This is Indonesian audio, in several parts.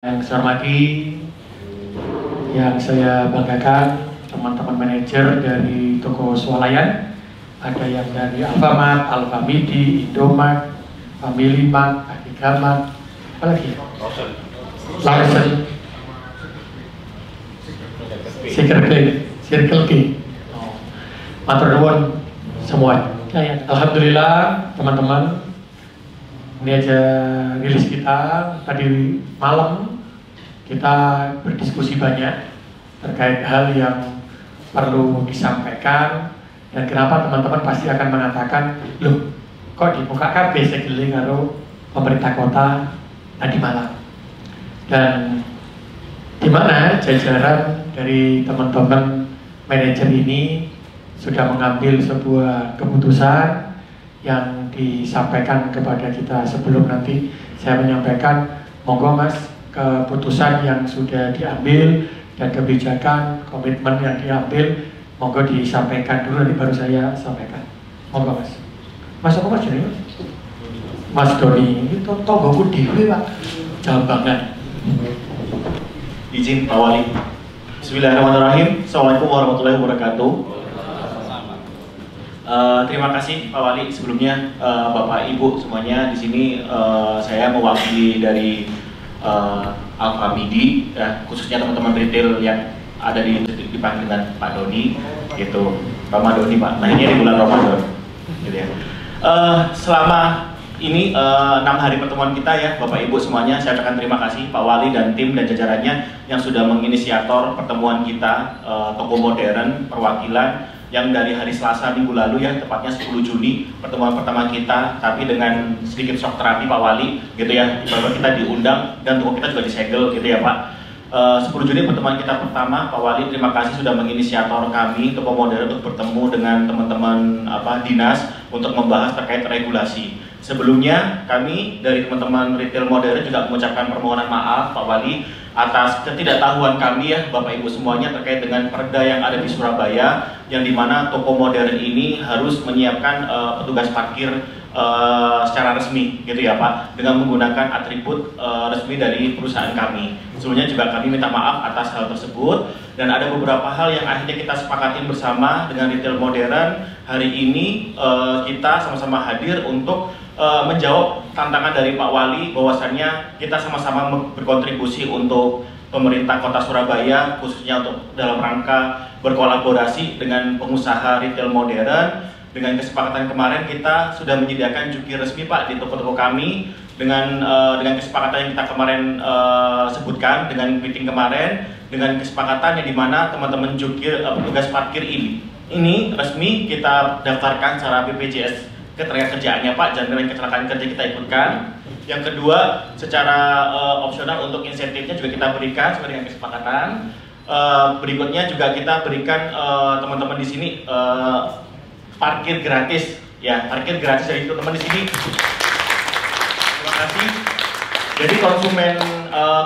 Yang saya hormati, yang saya banggakan, teman-teman manajer dari toko swalayan, ada yang dari Alfamart, Alfamidi, Indomart, Family Mart, Adigamat, apa lagi? Lawson, Circle K, Matur nuwun semua. Alhamdulillah teman-teman, ini aja rilis kita tadi malam. Kita berdiskusi banyak terkait hal yang perlu disampaikan, dan kenapa teman-teman pasti akan mengatakan, loh kok dibuka KB segeli karo pemerintah kota tadi malam. Dan di mana jajaran dari teman-teman manajer ini sudah mengambil sebuah keputusan yang disampaikan kepada kita. Sebelum nanti saya menyampaikan, monggo Mas, keputusan yang sudah diambil dan kebijakan komitmen yang diambil monggo disampaikan dulu, nanti baru saya sampaikan. Monggo Mas. Mas apa Mas jadi? Mas Doni itu tonggoku dewe Pak. Jambangan. Izin Pak Wali. Bismillahirrahmanirrahim. Assalamualaikum warahmatullahi wabarakatuh. Terima kasih Pak Wali sebelumnya, Bapak Ibu semuanya di sini. Saya mewakili dari Alfamidi, khususnya teman-teman retail yang ada dipanggil dengan Pak Doni, gitu. Doni Pak. Nah ini di bulan Ramadan, gitu ya. Selama ini 6 hari pertemuan kita ya, Bapak Ibu semuanya, saya ucapkan terima kasih Pak Wali dan tim dan jajarannya yang sudah menginisiator pertemuan kita, toko modern perwakilan yang dari hari Selasa minggu lalu ya, tepatnya 10 Juni pertemuan pertama kita, tapi dengan sedikit shock terapi Pak Wali, gitu ya, bahwa kita diundang dan toko kita juga disegel, gitu ya Pak. 10 Juni pertemuan kita pertama, Pak Wali terima kasih sudah menginisiator kami toko modern untuk bertemu dengan teman-teman dinas untuk membahas terkait regulasi. Sebelumnya kami dari teman-teman retail modern juga mengucapkan permohonan maaf Pak Wali atas ketidaktahuan kami ya Bapak Ibu semuanya terkait dengan perda yang ada di Surabaya, yang dimana toko modern ini harus menyiapkan petugas parkir secara resmi, gitu ya Pak, dengan menggunakan atribut resmi dari perusahaan kami. Sebelumnya juga kami minta maaf atas hal tersebut, dan ada beberapa hal yang akhirnya kita sepakatin bersama dengan retail modern. Hari ini kita sama-sama hadir untuk menjawab tantangan dari Pak Wali, bahwasannya kita sama-sama berkontribusi untuk pemerintah Kota Surabaya, khususnya untuk dalam rangka berkolaborasi dengan pengusaha retail modern. Dengan kesepakatan kemarin kita sudah menyediakan jukir resmi Pak di toko-toko kami, dengan kesepakatan yang kita kemarin sebutkan dengan meeting kemarin, dengan kesepakatan yang dimana teman-teman jukir petugas parkir ini resmi kita daftarkan secara BPJS ketenagakerjaannya Pak, jaminan kecelakaan kerja kita ikutkan. Yang kedua, secara opsional untuk insentifnya juga kita berikan sesuai dengan kesepakatan. Berikutnya juga kita berikan teman-teman di sini parkir gratis, ya, parkir gratis dari teman-teman di sini. Terima kasih. Jadi konsumen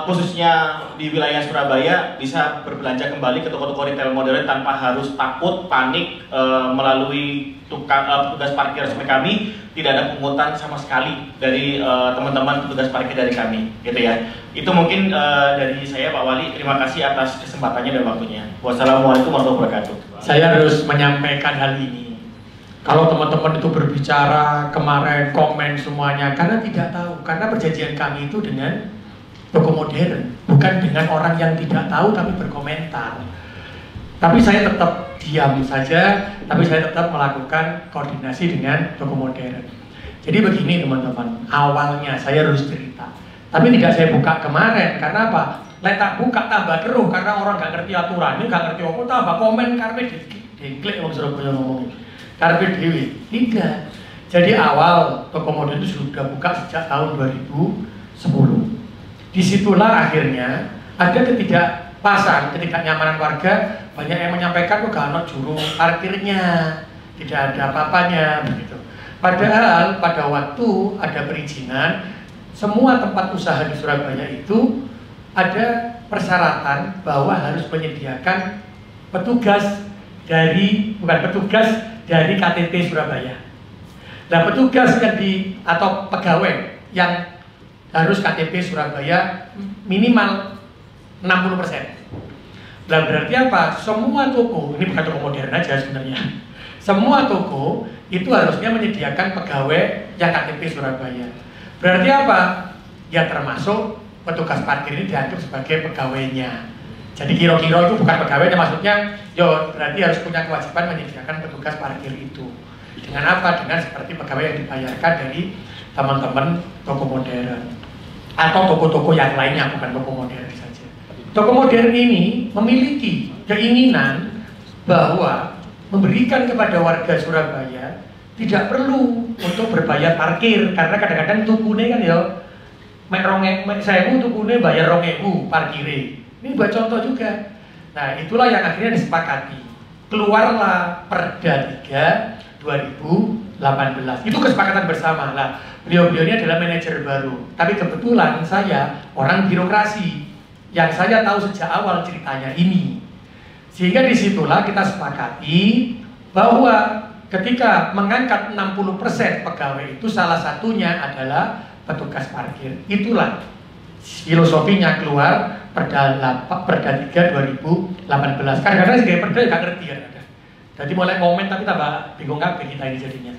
khususnya di wilayah Surabaya bisa berbelanja kembali ke toko-toko retail modern tanpa harus takut, panik melalui petugas parkir resmi kami. Tidak ada pungutan sama sekali dari teman-teman petugas parkir dari kami, gitu ya. Itu mungkin dari saya Pak Wali. Terima kasih atas kesempatannya dan waktunya. Wassalamualaikum warahmatullahi wabarakatuh. Saya harus menyampaikan hal ini. Kalau teman-teman itu berbicara kemarin, komen semuanya, karena tidak tahu, karena perjanjian kami itu dengan toko modern, bukan dengan orang yang tidak tahu tapi berkomentar. Tapi saya tetap diam saja, tapi saya tetap melakukan koordinasi dengan toko modern. Jadi begini teman-teman, awalnya saya harus cerita, tapi tidak saya buka kemarin, karena apa? Tak buka tambah keruh, karena orang gak ngerti aturannya, gak ngerti apa, tambah komen karena diklik orang Surabaya ngomongin. Karena dewi tidak. Jadi awal toko modern itu sudah buka sejak tahun 2010. Disitulah akhirnya ada ketidakpasan, ketidaknyamanan warga. Banyak yang menyampaikan kok gak ada juru parkirnya, tidak ada apa-apanya begitu. Padahal pada waktu ada perizinan, semua tempat usaha di Surabaya itu ada persyaratan bahwa harus menyediakan petugas dari KTP Surabaya. Nah petugas yang atau pegawai yang harus KTP Surabaya minimal 60%. Nah, berarti apa? Semua toko, ini bukan toko modern aja sebenarnya. Semua toko itu harusnya menyediakan pegawai yang KTP Surabaya. Berarti apa? Ya termasuk petugas parkir ini dianggap sebagai pegawainya. Jadi kira-kira itu bukan pegawainya, maksudnya yo berarti harus punya kewajiban menyediakan petugas parkir itu. Dengan apa? Dengan seperti pegawai yang dibayarkan dari teman-teman toko modern atau toko-toko yang lainnya, bukan toko modern saja. Toko modern ini memiliki keinginan bahwa memberikan kepada warga Surabaya tidak perlu untuk berbayar parkir, karena kadang-kadang tukune kan ya mek 2.000 tukune bayar 2.000 parkire. Ini buat contoh juga. Nah, itulah yang akhirnya disepakati. Keluarlah Perda 3 2018. Itu kesepakatan bersama. Lah, beliau-beliau ini adalah manajer baru. Tapi kebetulan saya orang birokrasi yang saya tahu sejak awal ceritanya ini. Sehingga disitulah kita sepakati bahwa ketika mengangkat 60% pegawai itu salah satunya adalah petugas parkir. Itulah filosofinya keluar Perda 3 2018. Kadang-kadang sih kayak perda gak ngerti ya. Jadi mulai komen tapi tambah bingung kabeh kita ini jadinya.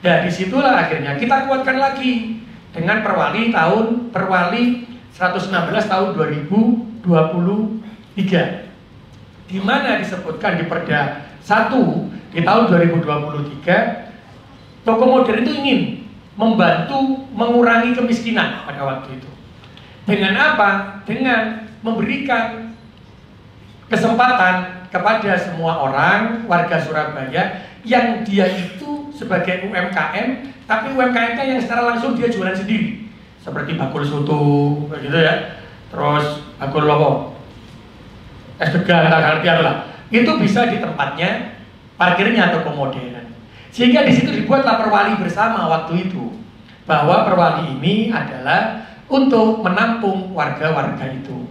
Dan disitulah akhirnya kita kuatkan lagi dengan Perwali 116 tahun 2023, di mana disebutkan di Perda 1 di tahun 2023, toko modern itu ingin membantu mengurangi kemiskinan pada waktu itu. Dengan apa? Dengan memberikan kesempatan kepada semua orang warga Surabaya yang dia itu sebagai UMKM, tapi UMKM-nya yang secara langsung dia jualan sendiri, seperti bakul soto, gitu ya. Terus bakul lopo, es degan, tak ngerti apa lah. Itu bisa di tempatnya parkirnya toko modern. Sehingga di situ dibuatlah Perwali bersama waktu itu, bahwa Perwali ini adalah untuk menampung warga-warga itu,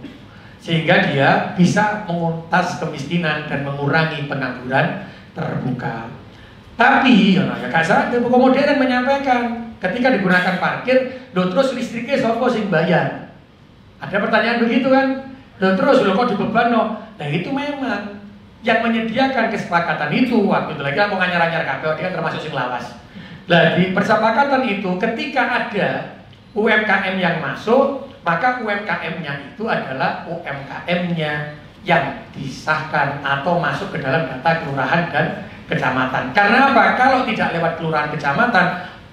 sehingga dia bisa menguntas kemiskinan dan mengurangi pengangguran terbuka. Tapi ya kasar toko modern menyampaikan ketika digunakan parkir, loh terus listriknya siapa sing bayar? Ada pertanyaan begitu kan? Loh terus loh kok dibebanno? Nah itu memang yang menyediakan kesepakatan itu waktu itu lagi mau nganyar-nyar kabeh, dia kan termasuk sing lawas. Nah di persepakatan itu ketika ada UMKM yang masuk, maka UMKM-nya itu adalah UMKM-nya yang disahkan atau masuk ke dalam data kelurahan dan kecamatan. Karena apa? Kalau tidak lewat kelurahan kecamatan,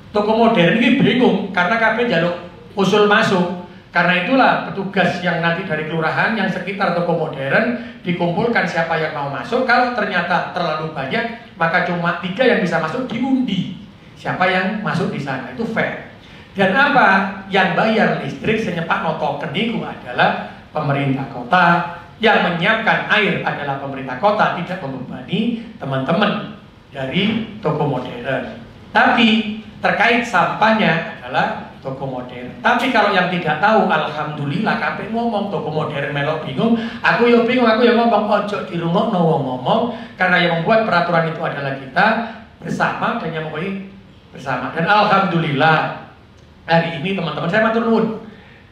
toko modern ini bingung karena kabeh jaluk usul masuk. Karena itulah petugas yang nanti dari kelurahan yang sekitar toko modern dikumpulkan siapa yang mau masuk. Kalau ternyata terlalu banyak, maka cuma 3 yang bisa masuk, diundi siapa yang masuk di sana. Itu fair. Dan apa? Yang bayar listrik senyepak token itu adalah pemerintah kota. Yang menyiapkan air adalah pemerintah kota, tidak membebani teman-teman dari toko modern. Tapi terkait sampahnya adalah toko modern. Tapi kalau yang tidak tahu, alhamdulillah kabeh ngomong toko modern melok bingung. Aku yo bingung, aku yo ngomong ojo di rumah ngomong, karena yang membuat peraturan itu adalah kita bersama dan yang memulai bersama. Dan alhamdulillah hari ini teman-teman saya matur nuwun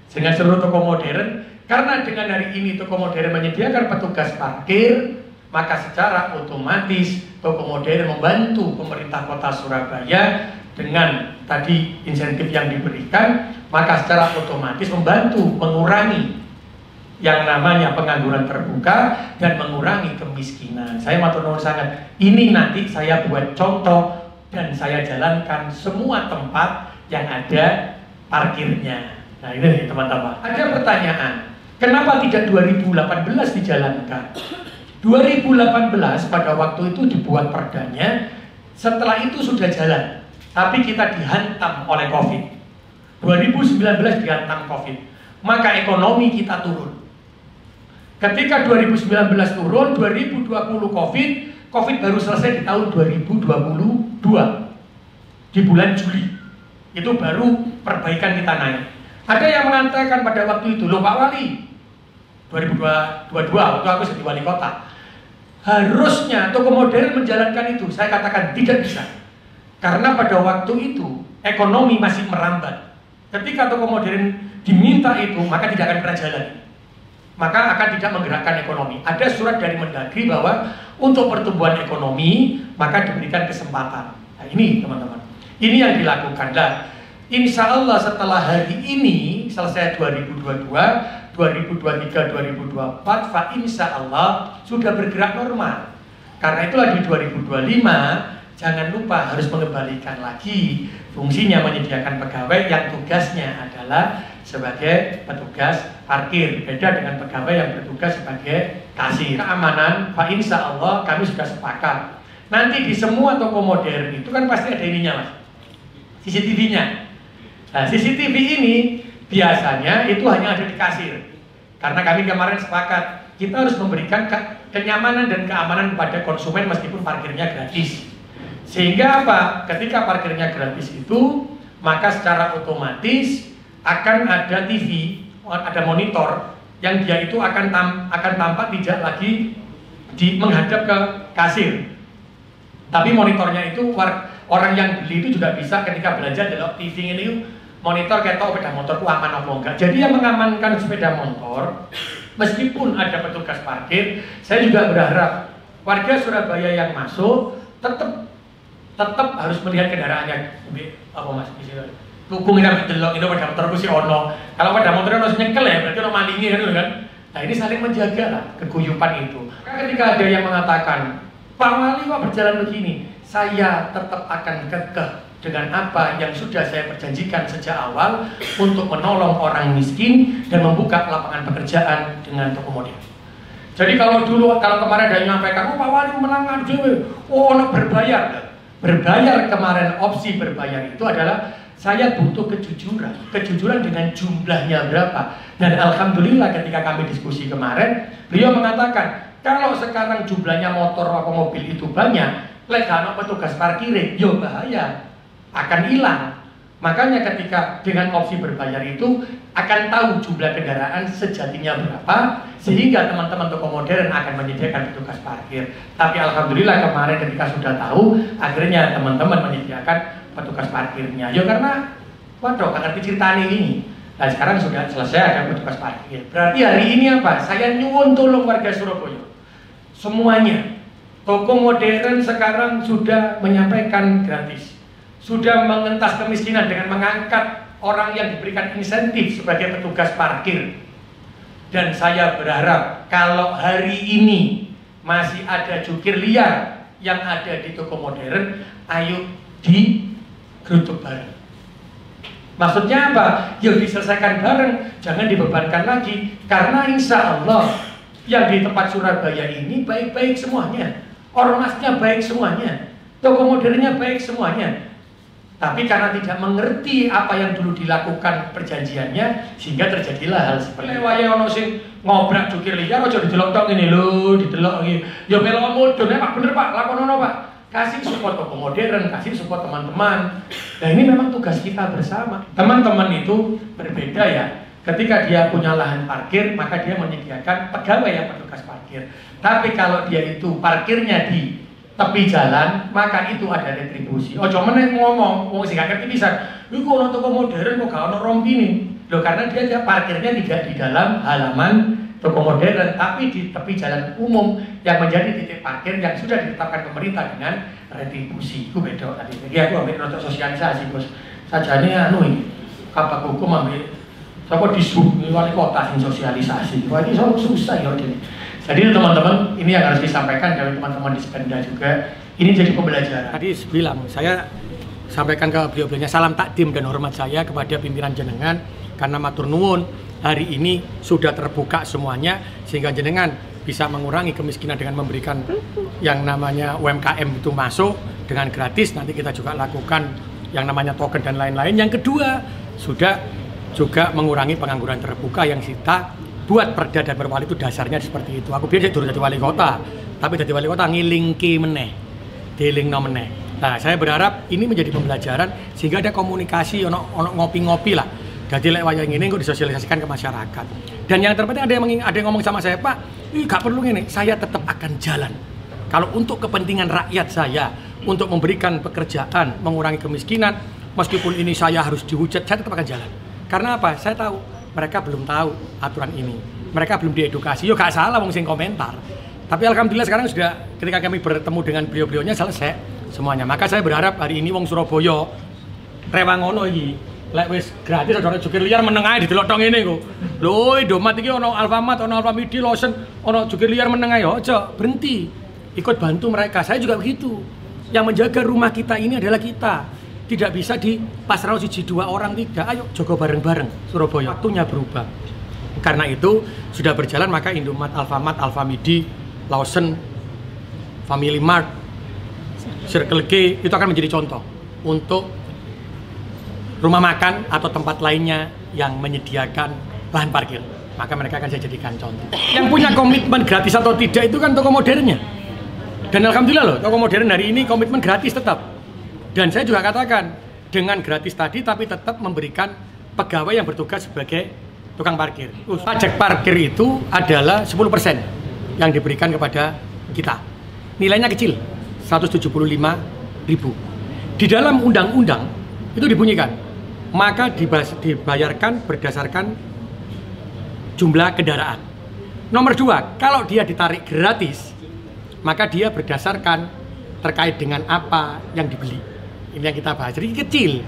dengan seluruh toko modern. Karena dengan hari ini toko modern menyediakan petugas parkir, maka secara otomatis toko modern membantu pemerintah kota Surabaya dengan tadi insentif yang diberikan, maka secara otomatis membantu mengurangi yang namanya pengangguran terbuka dan mengurangi kemiskinan. Saya matur nuwun sangat. Ini nanti saya buat contoh dan saya jalankan semua tempat yang ada parkirnya. Nah ini teman-teman. Ada pertanyaan. Kenapa tidak 2018 dijalankan? 2018 pada waktu itu dibuat perdanya, setelah itu sudah jalan, tapi kita dihantam oleh COVID. 2019 dihantam COVID, maka ekonomi kita turun. Ketika 2019 turun, 2020 COVID baru selesai di tahun 2022, di bulan Juli, itu baru perbaikan kita naik. Ada yang mengatakan pada waktu itu, loh Pak Wali, 2022 waktu aku jadi wali kota, harusnya toko modern menjalankan itu. Saya katakan tidak bisa, karena pada waktu itu ekonomi masih merambat. Ketika toko modern diminta itu, maka tidak akan pernah jalan. Maka akan tidak menggerakkan ekonomi. Ada surat dari Mendagri bahwa untuk pertumbuhan ekonomi maka diberikan kesempatan. Nah ini teman-teman, ini yang dilakukan. Nah, insya Allah setelah hari ini selesai 2022, 2023, 2024, fa insya Allah sudah bergerak normal. Karena itulah di 2025 jangan lupa harus mengembalikan lagi fungsinya menyediakan pegawai yang tugasnya adalah sebagai petugas parkir, beda dengan pegawai yang bertugas sebagai kasir. Keamanan, fa insya Allah kami sudah sepakat. Nanti di semua toko modern itu kan pasti ada ininya mas, CCTV-nya. Nah CCTV ini biasanya itu hanya ada di kasir. Karena kami kemarin sepakat kita harus memberikan kenyamanan dan keamanan kepada konsumen meskipun parkirnya gratis. Sehingga apa? Ketika parkirnya gratis itu, maka secara otomatis akan ada TV, ada monitor yang dia itu akan tampak tidak lagi menghadap ke kasir. Tapi monitornya itu orang yang beli itu juga bisa ketika belanja dalam TV ini monitor kayak tahu sepeda motorku aman apa enggak. Jadi yang mengamankan sepeda motor meskipun ada petugas parkir, saya juga berharap warga Surabaya yang masuk tetap harus melihat kendaraannya. Apa mas? Tukung ini harus delok itu pada motorku si ono. Kalau pada motornya harus nyekel ya, berarti ono malingi kan. Nah ini saling menjaga lah keguyupan itu. Ketika ada yang mengatakan, Pak Wali kok berjalan begini, saya tetap akan kekeh dengan apa yang sudah saya perjanjikan sejak awal untuk menolong orang miskin dan membuka lapangan pekerjaan dengan toko modern. Jadi kalau kemarin ada yang menyampaikan, oh Pak Wali menangan ono berbayar kemarin opsi berbayar itu adalah saya butuh kejujuran dengan jumlahnya berapa. Dan alhamdulillah ketika kami diskusi kemarin, beliau mengatakan kalau sekarang jumlahnya motor atau mobil itu banyak, lek ana petugas parkir, yo bahaya, akan hilang. Makanya ketika dengan opsi berbayar itu akan tahu jumlah kendaraan sejatinya berapa, sehingga teman-teman toko modern akan menyediakan petugas parkir. Tapi alhamdulillah kemarin ketika sudah tahu, akhirnya teman-teman menyediakan petugas parkirnya. Ya karena waduh gak ngerti ceritanya ini. Nah sekarang sudah selesai ada petugas parkir. Berarti hari ini apa? Saya nyuwun tolong warga Surabaya semuanya. Toko modern sekarang sudah menyampaikan gratis, sudah mengentas kemiskinan dengan mengangkat orang yang diberikan insentif sebagai petugas parkir. Dan saya berharap kalau hari ini masih ada jukir liar yang ada di toko modern, ayo digeruduk bareng. Maksudnya apa? Ya diselesaikan bareng, jangan dibebankan lagi. Karena insya Allah yang di tempat Surabaya ini baik-baik semuanya, ormasnya baik semuanya, toko modernnya baik semuanya. Tapi karena tidak mengerti apa yang dulu dilakukan perjanjiannya, sehingga terjadilah hal seperti itu. Waya ono sing ngobrak jukir liar, aja didelok tok ini lho, didelok iki. Ya melok mudun Pak, bener Pak, lakonono Pak. Kasih support toko modern, kasih support teman-teman. Nah ini memang tugas kita bersama. Teman-teman itu berbeda ya. Ketika dia punya lahan parkir, maka dia menyediakan pegawai yang petugas parkir. Tapi kalau dia itu parkirnya di tepi jalan, maka itu ada retribusi. Ojo meneh ngomong, wong sing gak ngerti pisan. Iku ono toko modern kok gak ono rompine. Loh karena dia parkirnya tidak di dalam halaman toko modern, tapi di tepi jalan umum yang menjadi titik parkir yang sudah ditetapkan pemerintah dengan retribusi. Itu beda tadi. Jadi aku ambil untuk sosialisasi, Bos. Sajane anu iki. Kapak hukum ambil sapa disuruh wali kota sing sosialisasi. Wah ini susah ya ini. Jadi teman-teman, ini yang harus disampaikan dari teman-teman di Sependa juga. Ini jadi pembelajaran. Tadi bilang, saya sampaikan ke beliau-beliaunya salam takdim dan hormat saya kepada pimpinan jenengan karena matur nuwun hari ini sudah terbuka semuanya sehingga jenengan bisa mengurangi kemiskinan dengan memberikan yang namanya UMKM itu masuk dengan gratis. Nanti kita juga lakukan yang namanya token dan lain-lain. Yang kedua, sudah juga mengurangi pengangguran terbuka yang kita buat perda dan berwali itu dasarnya seperti itu. Aku biasa dulu jadi wali kota, tapi jadi wali kota ngilingki meneh, dilingno meneh. Nah, saya berharap ini menjadi pembelajaran sehingga ada komunikasi, ono ngopi-ngopi lah. Jadi lek wayang ini kok disosialisasikan ke masyarakat. Dan yang terpenting ada yang ngomong sama saya, Pak, gak perlu ini, saya tetap akan jalan. Kalau untuk kepentingan rakyat saya, untuk memberikan pekerjaan, mengurangi kemiskinan, meskipun ini saya harus dihujat, saya tetap akan jalan. Karena apa? Saya tahu mereka belum tahu aturan ini. Mereka belum diedukasi. Yo gak salah wong sing komentar. Tapi alhamdulillah sekarang sudah ketika kami bertemu dengan beliau-beliaunya selesai semuanya. Maka saya berharap hari ini wong Surabaya rewangono iki. Lek wis gratis ada jukir liar meneng ae didelok tok ngene kok. Lho, Indomaret iki ono Alfamart, ono Alfamidi, Lawson, ono jukir liar meneng ae. Ojo, berhenti. Ikut bantu mereka. Saya juga begitu. Yang menjaga rumah kita ini adalah kita. Tidak bisa di pasrah siji dua orang, tidak. Ayo jaga bareng-bareng Surabaya. Waktunya berubah. Karena itu sudah berjalan maka Indomaret, Alfamart, Alfamidi, Lawson, Family Mart, Circle K itu akan menjadi contoh untuk rumah makan atau tempat lainnya yang menyediakan lahan parkir. Maka mereka akan saya jadikan contoh. Yang punya komitmen gratis atau tidak itu kan toko modernnya. Dan alhamdulillah loh, toko modern hari ini komitmen gratis tetap. Dan saya juga katakan dengan gratis tadi tapi tetap memberikan pegawai yang bertugas sebagai tukang parkir. Pajak parkir itu adalah 10% yang diberikan kepada kita. Nilainya kecil, 175.000. Di dalam undang-undang itu dibunyikan, maka dibayarkan berdasarkan jumlah kendaraan. Nomor 2, kalau dia ditarik gratis, maka dia berdasarkan terkait dengan apa yang dibeli. Ini yang kita bahas, jadi kecil.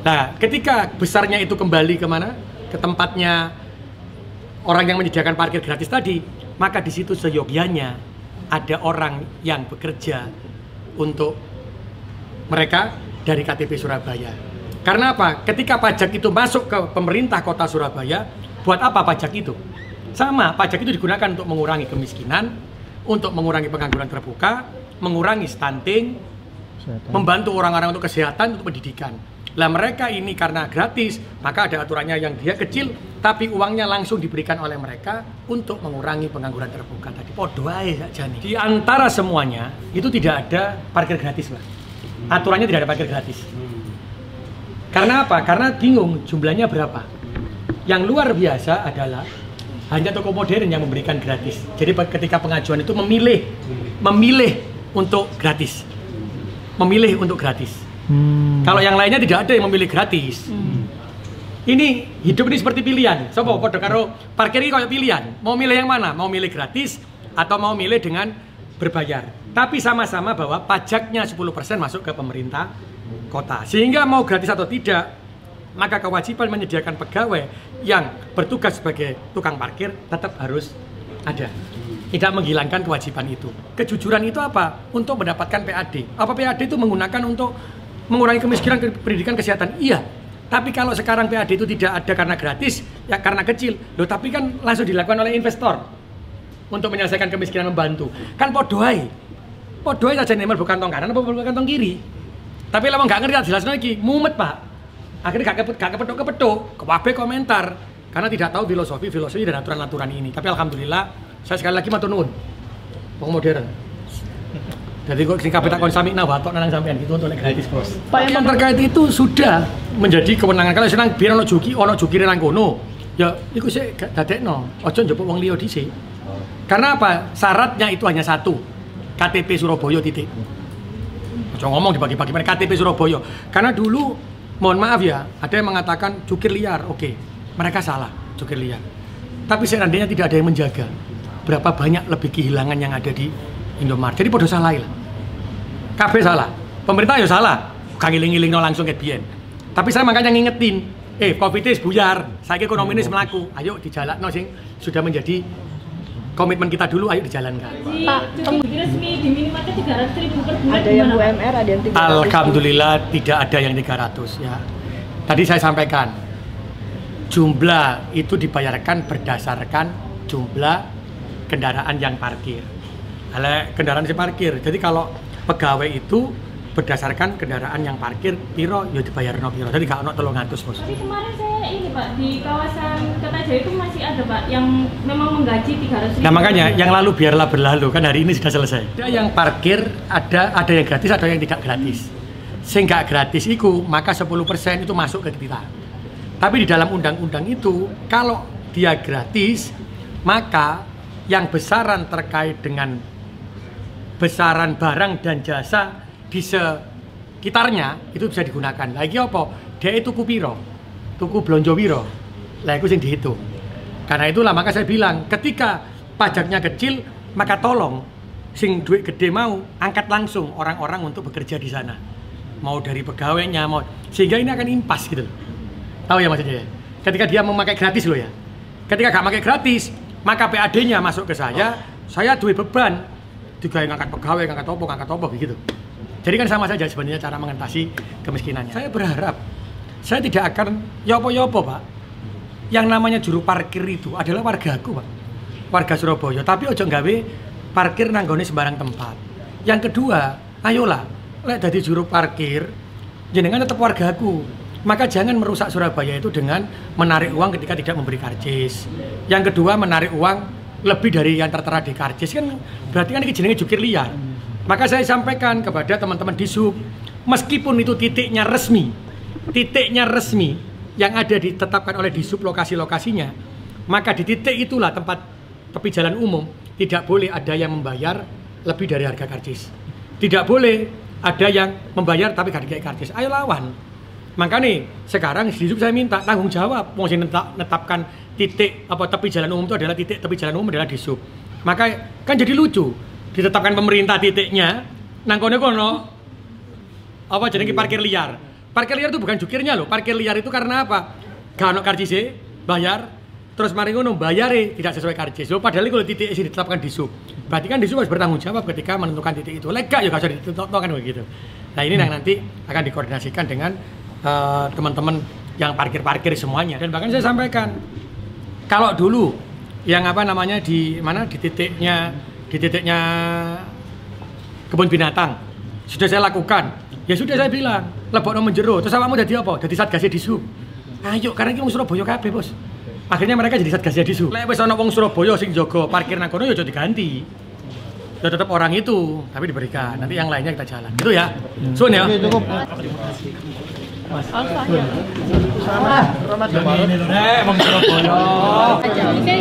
Nah, ketika besarnya itu kembali kemana? Ke tempatnya orang yang menyediakan parkir gratis tadi, maka di situ seyogyanya ada orang yang bekerja untuk mereka dari KTP Surabaya. Karena apa? Ketika pajak itu masuk ke pemerintah kota Surabaya, buat apa pajak itu? Sama, pajak itu digunakan untuk mengurangi kemiskinan, untuk mengurangi pengangguran terbuka, mengurangi stunting, membantu orang-orang untuk kesehatan, untuk pendidikan. Lah mereka ini karena gratis, maka ada aturannya yang dia kecil, tapi uangnya langsung diberikan oleh mereka untuk mengurangi pengangguran terbuka tadi. Podo ae saja nih. Di antara semuanya itu tidak ada parkir gratis, Pak. Aturannya tidak ada parkir gratis. Karena apa? Karena bingung jumlahnya berapa. Yang luar biasa adalah hanya toko modern yang memberikan gratis. Jadi ketika pengajuan itu memilih untuk gratis. Memilih untuk gratis. Kalau yang lainnya tidak ada yang memilih gratis. Ini hidup ini seperti pilihan. Sopo podo karo parkir ini kayak pilihan. Mau milih yang mana? Mau milih gratis atau mau milih dengan berbayar. Tapi sama-sama bahwa pajaknya 10% masuk ke pemerintah kota. Sehingga mau gratis atau tidak, maka kewajiban menyediakan pegawai yang bertugas sebagai tukang parkir tetap harus ada. Tidak menghilangkan kewajiban itu. Kejujuran itu apa? Untuk mendapatkan PAD. Apa PAD itu menggunakan untuk mengurangi kemiskinan, pendidikan, kesehatan? Iya. Tapi kalau sekarang PAD itu tidak ada karena gratis, ya karena kecil. Loh, tapi kan langsung dilakukan oleh investor untuk menyelesaikan kemiskinan, membantu. Kan podoai. Podoai saja nih, bukan tong kanan, bukan tong kiri. Tapi lama nggak ngerti, jelas lagi, mumet Pak. Akhirnya gak kepetok, kewabe komentar. Karena tidak tahu filosofi dan aturan-aturan ini. Tapi alhamdulillah, saya sekali lagi matur nuwun. Wong modern. Jadi kok sing kabeh tak kon sami watok nang sampean gitu untuk gratis, Bos. Pak yang terkait itu sudah menjadi kewenangan. Kalau senang biar ono jukire nang kono. Ya iku sik gak dadekno. Aja njupuk wong liya dhisik. Karena apa? Syaratnya itu hanya satu. KTP Surabaya titik. Aja ngomong dibagi-bagi KTP Surabaya. Karena dulu mohon maaf ya, ada yang mengatakan jukir liar. Oke. Mereka salah, jukir liar. Tapi seandainya tidak ada yang menjaga, berapa banyak lebih kehilangan yang ada di Indomaret. Jadi podo salah lah. Kabeh salah. Pemerintah ya salah. Kangiling-iling langsung ke biyen. Tapi saya makanya ngingetin, Covid wis buyar, saiki ekonomi ini melaku. Ayo dijalanno sing sudah menjadi komitmen kita dulu, ayo dijalankan. Pak, resmi di minimarket 300.000 per bulan. Ada yang UMR, ada yang 300. Alhamdulillah tidak ada yang 300 ya. Tadi saya sampaikan, jumlah itu dibayarkan berdasarkan jumlah kendaraan yang parkir. Kendaraan yang parkir. Jadi kalau pegawai itu berdasarkan kendaraan yang parkir piro ya dibayarno piro. Jadi gak ono 300, Bos. Tapi kemarin saya ini Pak, di kawasan Kertajaya itu masih ada Pak yang memang menggaji 300.000. Nah makanya yang lalu biarlah berlalu, kan hari ini sudah selesai. Ada yang parkir, ada yang gratis, ada yang tidak gratis. Sing gak gratis itu maka 10% itu masuk ke kita. Tapi di dalam undang-undang itu kalau dia gratis maka yang besaran terkait dengan besaran barang dan jasa di sekitarnya itu bisa digunakan. Lagi apa? Dia tuku piro? Tuku blonjo piro? Lah itu yang dihitung. Karena itulah maka saya bilang, ketika pajaknya kecil, maka tolong sing duit gede mau angkat langsung orang-orang untuk bekerja di sana. Mau dari pegawainya, mau sehingga ini akan impas gitu. Tahu ya maksudnya? Ketika dia memakai gratis loh ya. Ketika gak pakai gratis, maka PAD-nya masuk ke saya duit beban. Juga ngangkat pegawai, ngangkat opo begitu. Jadi kan sama saja sebenarnya cara mengatasi kemiskinannya. Saya berharap saya tidak akan yopo-yopo, Pak. Yang namanya juru parkir itu adalah wargaku, Pak. Warga Surabaya, tapi ojo nggawe parkir nanggone sembarang tempat. Yang kedua, ayolah, lek dadi juru parkir, jenengan tetap wargaku. Maka jangan merusak Surabaya itu dengan menarik uang ketika tidak memberi karcis. Yang kedua, menarik uang lebih dari yang tertera di karcis, kan berarti kan ini jenenge jukir liar. Maka saya sampaikan kepada teman-teman di sub, meskipun itu titiknya resmi yang ada ditetapkan oleh di sub lokasi-lokasinya, maka di titik itulah tempat tepi jalan umum tidak boleh ada yang membayar lebih dari harga karcis. Tidak boleh ada yang membayar tapi gak dikasih karcis. Ayo lawan. Makanya sekarang di sub saya minta tanggung jawab. Mau menetapkan titik apa tepi jalan umum itu adalah titik tepi jalan umum adalah di sub. Maka kan jadi lucu. Ditetapkan pemerintah titiknya nang kono apa jenenge parkir liar. Parkir liar itu bukan jukirnya loh. Parkir liar itu karena apa? Gak ono karcis bayar, terus mari ngono bayare tidak sesuai karcis. Loh, padahal kalau titik isi ditetapkan di sub. Berarti kan di sub harus bertanggung jawab ketika menentukan titik itu. Lega ya gak usah ditentukan begitu. Nah, ini yang nanti akan dikoordinasikan dengan teman-teman yang parkir-parkir semuanya. Dan bahkan saya sampaikan kalau dulu yang apa namanya di mana di titiknya kebun binatang sudah saya lakukan, ya sudah saya bilang lebokno menjero, terus awakmu dadi apa? Dadi satgasnya di sub. Ayo, karena iki wong Surabaya kabeh, Bos. Akhirnya mereka jadi satgasnya di sub. Lek wis ana wong Surabaya sing jaga parkir nang kono ya aja diganti. Ya tetap orang itu, tapi diberikan. Nanti yang lainnya kita jalan. Gitu ya. Sun ya. Cukup.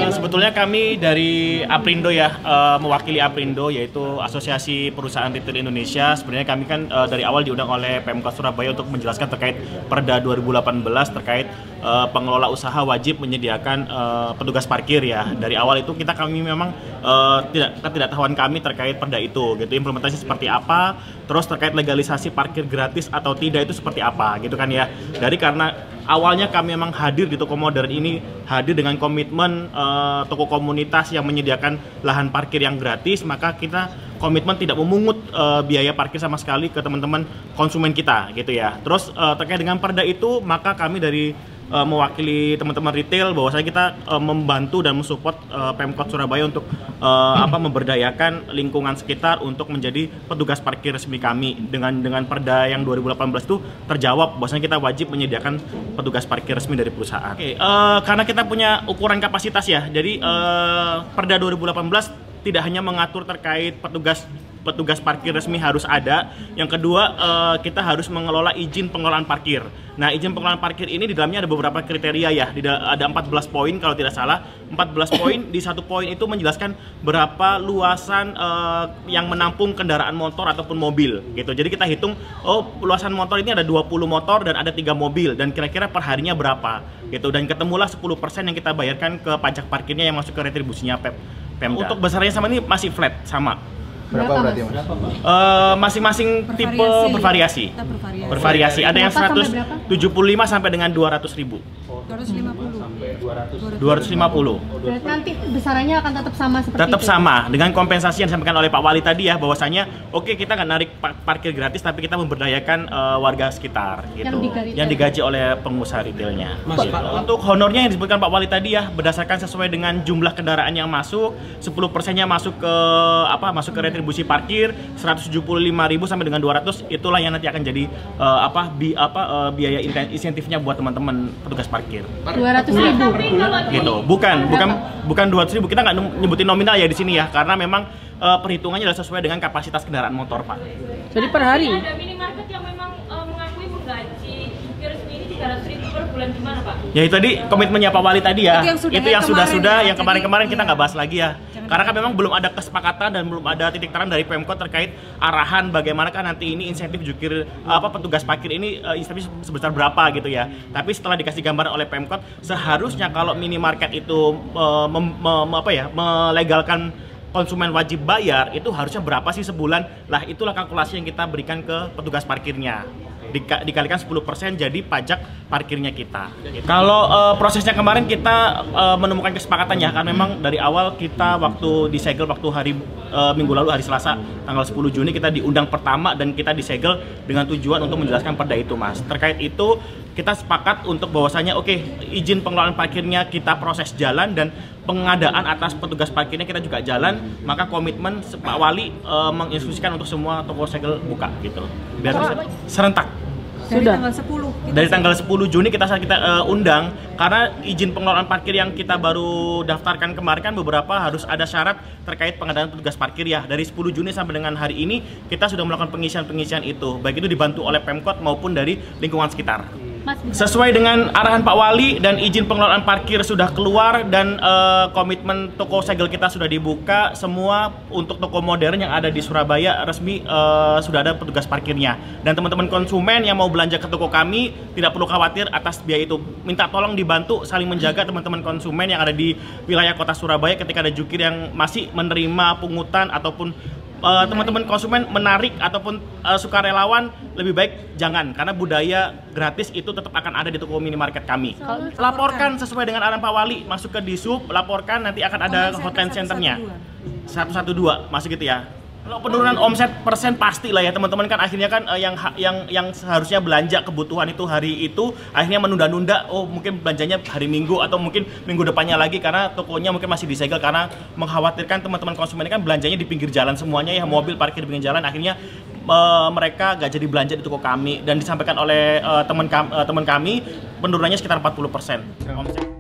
Sebetulnya kami dari Aprindo ya, mewakili Aprindo yaitu Asosiasi Perusahaan Retail Indonesia. Sebenarnya kami kan dari awal diundang oleh PMK Surabaya untuk menjelaskan terkait Perda 2018 terkait pengelola usaha wajib menyediakan petugas parkir ya. Dari awal itu kami memang ketidaktahuan kami terkait Perda itu gitu, implementasi seperti apa, terus terkait legalisasi parkir gratis atau tidak itu seperti apa gitu kan ya. Dari karena awalnya kami memang hadir di toko modern ini, hadir dengan komitmen toko komunitas yang menyediakan lahan parkir yang gratis, maka kita komitmen tidak memungut biaya parkir sama sekali ke teman-teman konsumen kita gitu ya. Terus terkait dengan Perda itu, maka kami dari mewakili teman-teman retail bahwasanya kita membantu dan mensupport Pemkot Surabaya untuk memberdayakan lingkungan sekitar untuk menjadi petugas parkir resmi kami. Dengan Perda yang 2018 itu terjawab bahwasanya kita wajib menyediakan petugas parkir resmi dari perusahaan. Karena kita punya ukuran kapasitas ya, jadi Perda 2018 tidak hanya mengatur terkait petugas parkir resmi harus ada. Yang kedua, kita harus mengelola izin pengelolaan parkir. Nah, izin pengelolaan parkir ini di dalamnya ada beberapa kriteria ya. Ada 14 poin kalau tidak salah. 14 poin, di satu poin itu menjelaskan berapa luasan yang menampung kendaraan motor ataupun mobil gitu. Jadi kita hitung, luasan motor ini ada 20 motor dan ada 3 mobil dan kira-kira perharinya berapa gitu. Dan ketemulah 10% yang kita bayarkan ke pajak parkirnya yang masuk ke retribusinya Pemda. Untuk besarnya sama ini masih flat sama. Berapa berarti Mas? Masing-masing tipe bervariasi. Bervariasi. Ada yang 175 sampai dengan 200.000. 250. Berarti nanti besarannya akan tetap sama seperti tetap itu? sama dengan kompensasi yang disampaikan oleh Pak Wali tadi ya, bahwasanya oke, kita nggak narik parkir gratis tapi kita memberdayakan warga sekitar gitu, yang digaji oleh pengusaha retailnya gitu. Untuk honornya yang disebutkan Pak Wali tadi ya, berdasarkan sesuai dengan jumlah kendaraan yang masuk, 10%-nya masuk ke retribusi parkir, 175.000 sampai dengan 200, itulah yang nanti akan jadi biaya insentifnya buat teman-teman petugas parkir. 200.000 gitu. Bukan 200.000, kita nggak nyebutin nominal ya di sini ya, karena memang perhitungannya adalah sesuai dengan kapasitas kendaraan motor, Pak. Jadi per hari? Ada minimarket yang memang mengakui menggaji resmi ini 300.000 per bulan gimana Pak? Ya itu tadi komitmennya Pak Wali tadi ya. Itu yang sudah-sudah, yang kemarin-kemarin kita nggak bahas lagi ya. Karena kan memang belum ada kesepakatan dan belum ada titik terang dari Pemkot terkait arahan bagaimana kan nanti ini insentif jukir petugas parkir ini insentif sebesar berapa gitu ya. Tapi setelah dikasih gambaran oleh Pemkot, seharusnya kalau minimarket itu melegalkan konsumen wajib bayar, itu harusnya berapa sih sebulan? Lah itulah kalkulasi yang kita berikan ke petugas parkirnya. Dikalikan 10% jadi pajak parkirnya kita. Kalau prosesnya kemarin kita menemukan kesepakatannya, kan memang dari awal kita waktu disegel waktu hari minggu lalu hari Selasa tanggal 10 Juni kita diundang pertama dan kita disegel dengan tujuan untuk menjelaskan perda itu Mas. Terkait itu kita sepakat untuk bahwasanya oke, izin pengelolaan parkirnya kita proses jalan dan pengadaan atas petugas parkirnya kita juga jalan, maka komitmen Pak Wali menginstruksikan untuk semua toko segel buka gitu. Biar serentak. Sudah. Dari tanggal 10 Juni kita undang karena izin pengelolaan parkir yang kita baru daftarkan kemarin kan beberapa harus ada syarat terkait pengadaan petugas parkir ya. Dari 10 Juni sampai dengan hari ini kita sudah melakukan pengisian itu, baik itu dibantu oleh Pemkot maupun dari lingkungan sekitar. Sesuai dengan arahan Pak Wali dan izin pengelolaan parkir sudah keluar dan komitmen toko segel kita sudah dibuka, semua untuk toko modern yang ada di Surabaya resmi sudah ada petugas parkirnya. Dan teman-teman konsumen yang mau belanja ke toko kami tidak perlu khawatir atas biaya itu. Minta tolong dibantu saling menjaga teman-teman konsumen yang ada di wilayah kota Surabaya ketika ada jukir yang masih menerima pungutan ataupun teman-teman konsumen menarik ataupun sukarelawan, lebih baik jangan, karena budaya gratis itu tetap akan ada di toko minimarket kami. Laporkan sesuai dengan arahan Pak Wali, masuk ke Disub, laporkan, nanti akan ada hotline centernya 112, masih gitu ya. Kalau penurunan omset persen pasti lah ya teman-teman, kan akhirnya kan yang seharusnya belanja kebutuhan itu hari itu akhirnya menunda-nunda, oh mungkin belanjanya hari Minggu atau mungkin minggu depannya lagi karena tokonya mungkin masih disegel karena mengkhawatirkan teman-teman konsumen kan belanjanya di pinggir jalan semuanya ya, mobil parkir di pinggir jalan, akhirnya mereka gak jadi belanja di toko kami dan disampaikan oleh teman kami penurunannya sekitar 40% omset.